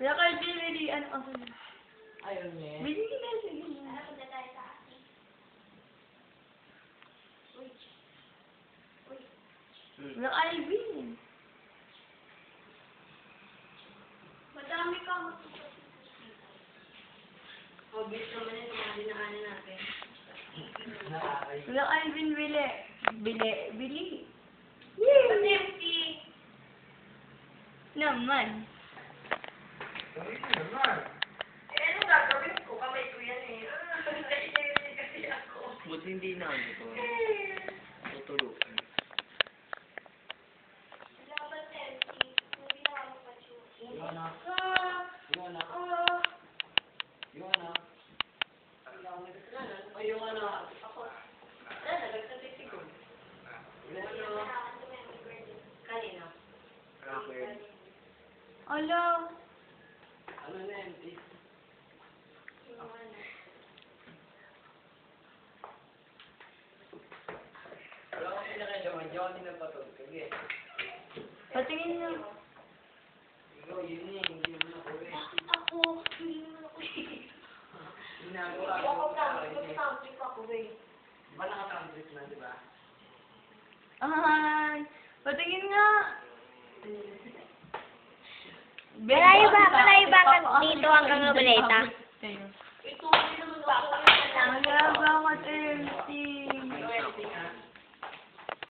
Kaya kayo really, ano ako na. Ayun niya. Bili ka na, sige na. Punta tayo sa akin. Wala kayo bilhin. Madami ka mo. Obvious naman yun, mga dinaanan natin. Wala kayo binbili. Bili. Pati empty. Naman. Eh, ano gagawin ko? Kamay ko yan eh. Kasi ako. Buti hindi na ano to. Tutulukan. Dapat empty. Hindi na ako pa-choose. Yun na. Yun na. Yun na. Ay, yung ano. Ako. Nagsasatik ko. Yun na. Kanina. Rapper. Ala. Ano na yan? Wala ko pinakailaman. Di ako tinapatog. Sige. Patingin niyo. Ikaw, yun eh. Hindi mo na ko eh. Bakit ako? Hindi mo ako Ginagawa Hindi ko. ako pang-subject ako eh. Di ba nakatambrit na, di ba? Ay. Patingin nga. Malayo ba dito hanggang Noveleta? Kayo. Ito, hindi naman ako. Wala ba?